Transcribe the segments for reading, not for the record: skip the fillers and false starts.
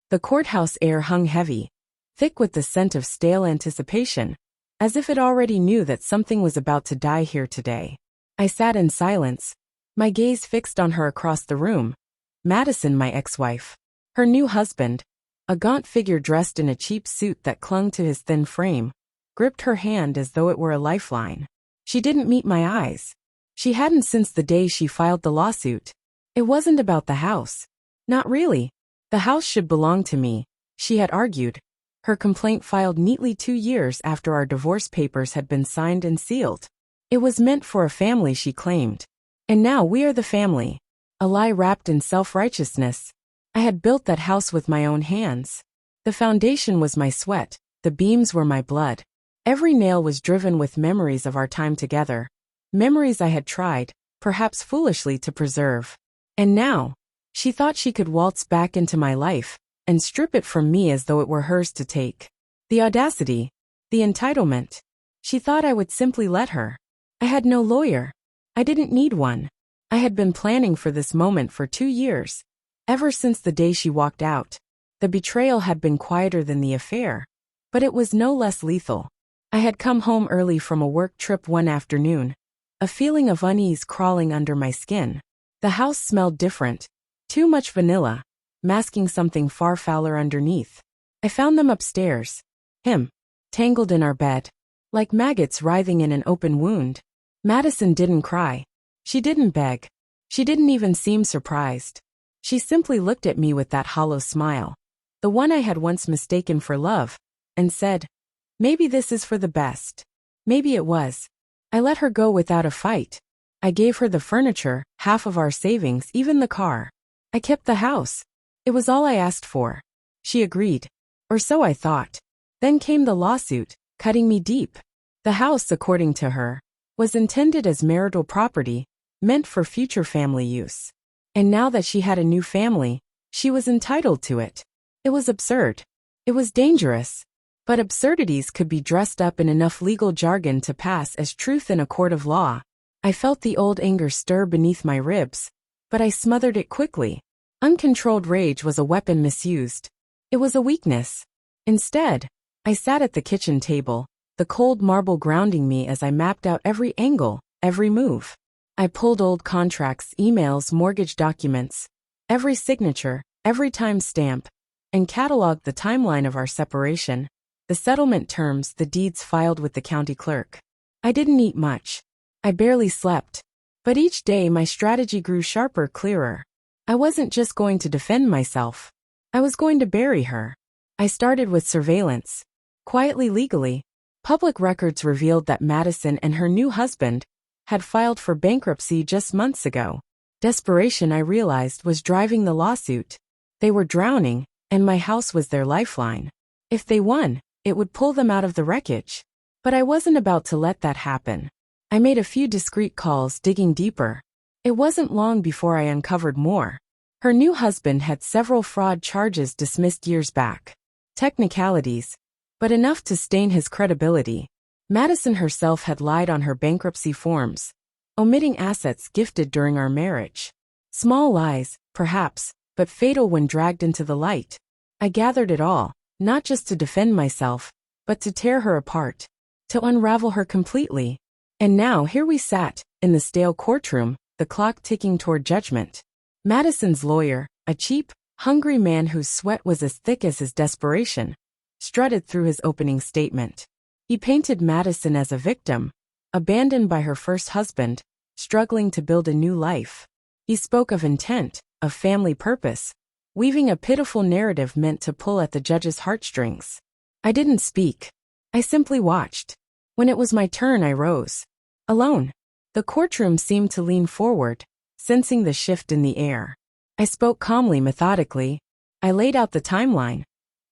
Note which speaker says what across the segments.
Speaker 1: The courthouse air hung heavy, thick with the scent of stale anticipation, as if it already knew that something was about to die here today. I sat in silence, my gaze fixed on her across the room. Madison, my ex-wife. Her new husband, a gaunt figure dressed in a cheap suit that clung to his thin frame, gripped her hand as though it were a lifeline. She didn't meet my eyes. She hadn't since the day she filed the lawsuit. It wasn't about the house. Not really. The house should belong to me, she had argued, her complaint filed neatly 2 years after our divorce papers had been signed and sealed. It was meant for a family, she claimed. And now we are the family. A lie wrapped in self-righteousness. I had built that house with my own hands. The foundation was my sweat, the beams were my blood. Every nail was driven with memories of our time together. Memories I had tried, perhaps foolishly, to preserve. And now, she thought she could waltz back into my life and strip it from me as though it were hers to take. The audacity, the entitlement. She thought I would simply let her. I had no lawyer. I didn't need one. I had been planning for this moment for 2 years. Ever since the day she walked out. The betrayal had been quieter than the affair, but it was no less lethal. I had come home early from a work trip one afternoon, a feeling of unease crawling under my skin. The house smelled different. Too much vanilla, masking something far fouler underneath. I found them upstairs. Him, tangled in our bed, like maggots writhing in an open wound. Madison didn't cry. She didn't beg. She didn't even seem surprised. She simply looked at me with that hollow smile, the one I had once mistaken for love, and said, "Maybe this is for the best." Maybe it was. I let her go without a fight. I gave her the furniture, half of our savings, even the car. I kept the house. It was all I asked for. She agreed. Or so I thought. Then came the lawsuit, cutting me deep. The house, according to her, was intended as marital property, meant for future family use. And now that she had a new family, she was entitled to it. It was absurd. It was dangerous. But absurdities could be dressed up in enough legal jargon to pass as truth in a court of law. I felt the old anger stir beneath my ribs, but I smothered it quickly. Uncontrolled rage was a weapon misused. It was a weakness. Instead, I sat at the kitchen table, the cold marble grounding me as I mapped out every angle, every move. I pulled old contracts, emails, mortgage documents, every signature, every time stamp, and cataloged the timeline of our separation, the settlement terms, the deeds filed with the county clerk. I didn't eat much. I barely slept. But each day my strategy grew sharper, clearer. I wasn't just going to defend myself. I was going to bury her. I started with surveillance. Quietly, legally. Public records revealed that Madison and her new husband had filed for bankruptcy just months ago. Desperation, I realized, was driving the lawsuit. They were drowning, and my house was their lifeline. If they won, it would pull them out of the wreckage. But I wasn't about to let that happen. I made a few discreet calls, digging deeper. It wasn't long before I uncovered more. Her new husband had several fraud charges dismissed years back. Technicalities, but enough to stain his credibility. Madison herself had lied on her bankruptcy forms, omitting assets gifted during our marriage. Small lies, perhaps, but fatal when dragged into the light. I gathered it all, not just to defend myself, but to tear her apart, to unravel her completely. And now here we sat, in the stale courtroom, the clock ticking toward judgment. Madison's lawyer, a cheap, hungry man whose sweat was as thick as his desperation, strutted through his opening statement. He painted Madison as a victim, abandoned by her first husband, struggling to build a new life. He spoke of intent, of family purpose, weaving a pitiful narrative meant to pull at the judge's heartstrings. I didn't speak. I simply watched. When it was my turn, I rose. Alone. The courtroom seemed to lean forward, sensing the shift in the air. I spoke calmly, methodically. I laid out the timeline.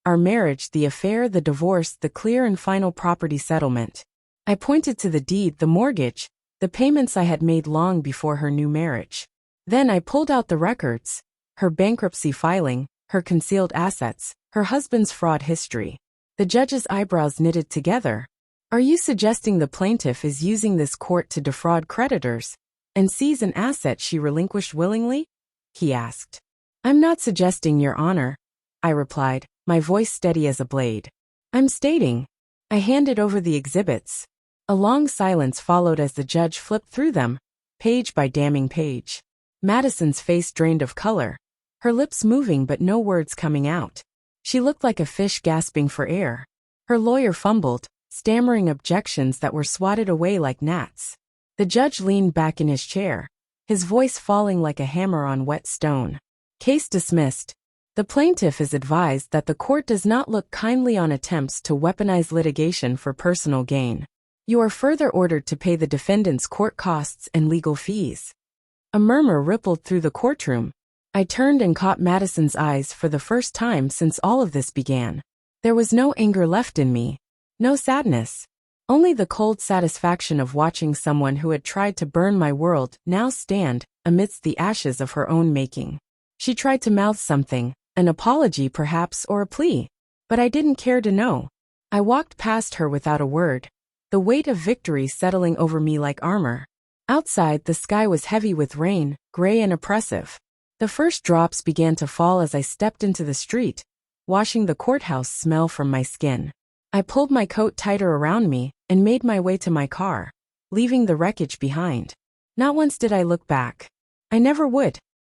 Speaker 1: Our marriage, the affair, the divorce, the clear and final property settlement. I pointed to the deed, the mortgage, the payments I had made long before her new marriage. Then I pulled out the records, her bankruptcy filing, her concealed assets, her husband's fraud history. The judge's eyebrows knitted together. Are you suggesting the plaintiff is using this court to defraud creditors and seize an asset she relinquished willingly? He asked. I'm not suggesting, Your Honor. I replied, my voice steady as a blade. I'm stating. I handed over the exhibits. A long silence followed as the judge flipped through them, page by damning page. Madison's face drained of color, her lips moving but no words coming out. She looked like a fish gasping for air. Her lawyer fumbled, stammering objections that were swatted away like gnats. The judge leaned back in his chair, his voice falling like a hammer on wet stone. Case dismissed. The plaintiff is advised that the court does not look kindly on attempts to weaponize litigation for personal gain. You are further ordered to pay the defendant's court costs and legal fees. A murmur rippled through the courtroom. I turned and caught Madison's eyes for the first time since all of this began. There was no anger left in me, no sadness. Only the cold satisfaction of watching someone who had tried to burn my world now stand amidst the ashes of her own making. She tried to mouth something, an apology perhaps or a plea, but I didn't care to know. I walked past her without a word, the weight of victory settling over me like armor. Outside, the sky was heavy with rain, gray and oppressive. The first drops began to fall as I stepped into the street, washing the courthouse smell from my skin. I pulled my coat tighter around me and made my way to my car, leaving the wreckage behind. Not once did I look back. I never would.